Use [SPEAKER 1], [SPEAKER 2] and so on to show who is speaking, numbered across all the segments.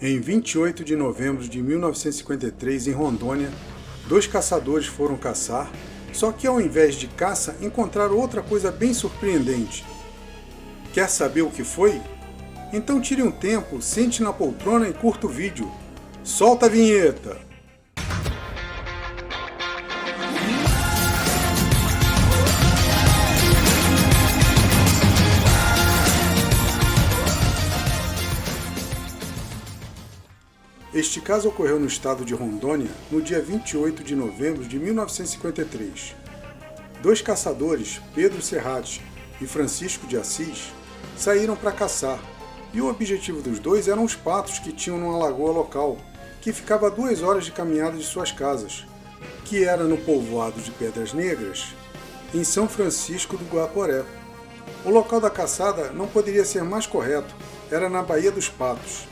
[SPEAKER 1] Em 28 de novembro de 1953, em Rondônia, 2 caçadores foram caçar, só que ao invés de caça, encontraram outra coisa bem surpreendente. Quer saber o que foi? Então tire um tempo, sente na poltrona e curta o vídeo. Solta a vinheta! Este caso ocorreu no estado de Rondônia no dia 28 de novembro de 1953. 2 caçadores, Pedro Serrate e Francisco de Assis, saíram para caçar, e o objetivo dos dois eram os patos que tinham numa lagoa local, que ficava a 2 horas de caminhada de suas casas, que era no povoado de Pedras Negras, em São Francisco do Guaporé. O local da caçada não poderia ser mais correto, era na Baía dos Patos.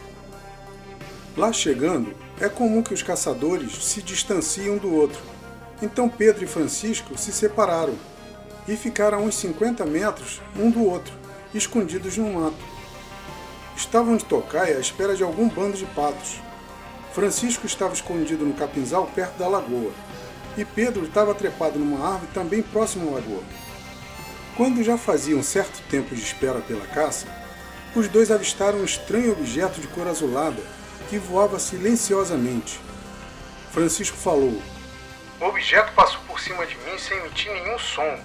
[SPEAKER 1] Lá chegando, é comum que os caçadores se distanciem um do outro. Então Pedro e Francisco se separaram e ficaram a uns 50 metros um do outro, escondidos no mato. Estavam de tocaia à espera de algum bando de patos. Francisco estava escondido no capinzal perto da lagoa, e Pedro estava trepado numa árvore também próximo à lagoa. Quando já fazia um certo tempo de espera pela caça, os dois avistaram um estranho objeto de cor azulada que voava silenciosamente. Francisco falou:
[SPEAKER 2] "O objeto passou por cima de mim sem emitir nenhum som",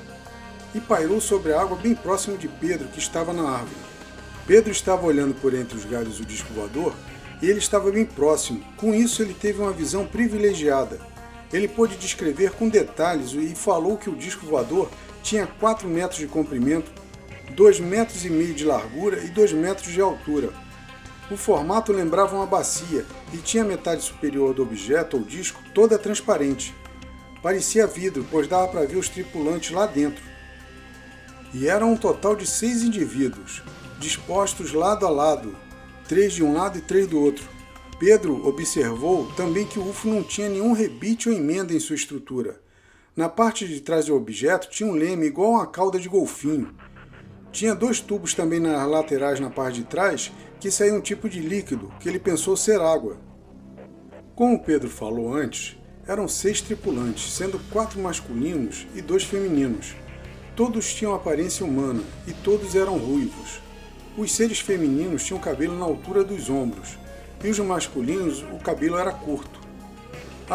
[SPEAKER 1] e pairou sobre a água bem próximo de Pedro, que estava na árvore. Pedro estava olhando por entre os galhos o disco voador e ele estava bem próximo. Com isso, ele teve uma visão privilegiada. Ele pôde descrever com detalhes e falou que o disco voador tinha 4 metros de comprimento, 2,5 metros de largura e 2 metros de altura. O formato lembrava uma bacia e tinha a metade superior do objeto ou disco toda transparente. Parecia vidro, pois dava para ver os tripulantes lá dentro. E eram um total de 6 indivíduos, dispostos lado a lado, 3 de um lado e 3 do outro. Pedro observou também que o UFO não tinha nenhum rebite ou emenda em sua estrutura. Na parte de trás do objeto tinha um leme igual a uma cauda de golfinho. Tinha 2 tubos também nas laterais na parte de trás que saía um tipo de líquido que ele pensou ser água. Como Pedro falou antes, eram 6 tripulantes, sendo 4 masculinos e 2 femininos. Todos tinham aparência humana e todos eram ruivos. Os seres femininos tinham cabelo na altura dos ombros e os masculinos o cabelo era curto.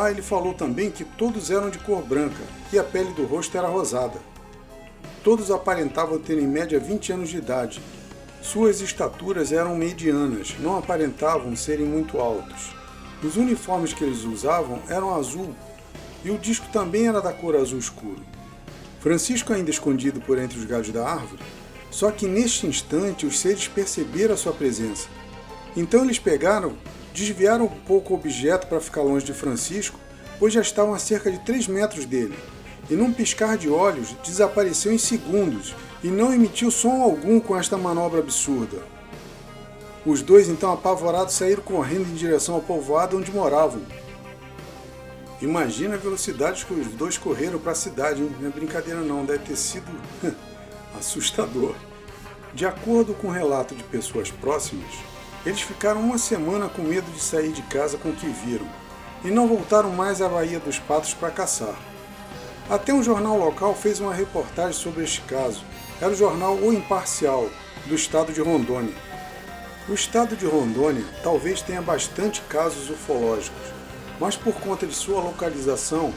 [SPEAKER 1] Ele falou também que todos eram de cor branca e a pele do rosto era rosada. Todos aparentavam ter em média 20 anos de idade. Suas estaturas eram medianas, não aparentavam serem muito altos. Os uniformes que eles usavam eram azul, e o disco também era da cor azul escuro. Francisco ainda escondido por entre os galhos da árvore, só que neste instante os seres perceberam a sua presença. Então eles desviaram um pouco o objeto para ficar longe de Francisco, pois já estavam a cerca de 3 metros dele. E num piscar de olhos, desapareceu em segundos e não emitiu som algum com esta manobra absurda. Os dois, então apavorados, saíram correndo em direção ao povoado onde moravam. Imagina a velocidade que os dois correram para a cidade, hein? Não é brincadeira não, deve ter sido assustador. De acordo com o relato de pessoas próximas, eles ficaram uma semana com medo de sair de casa com o que viram e não voltaram mais à Baía dos Patos para caçar. Até um jornal local fez uma reportagem sobre este caso. Era o jornal O Imparcial, do estado de Rondônia. O estado de Rondônia talvez tenha bastante casos ufológicos, mas por conta de sua localização,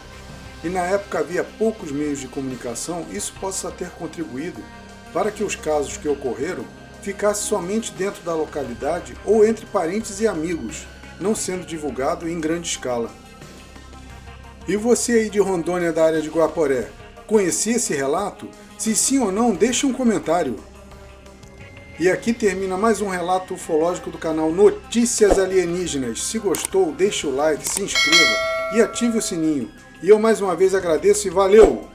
[SPEAKER 1] e na época havia poucos meios de comunicação, isso possa ter contribuído para que os casos que ocorreram ficassem somente dentro da localidade ou entre parentes e amigos, não sendo divulgado em grande escala. E você aí de Rondônia, da área de Guaporé, conhecia esse relato? Se sim ou não, deixe um comentário. E aqui termina mais um relato ufológico do canal Notícias Alienígenas. Se gostou, deixe o like, se inscreva e ative o sininho. E eu mais uma vez agradeço e valeu!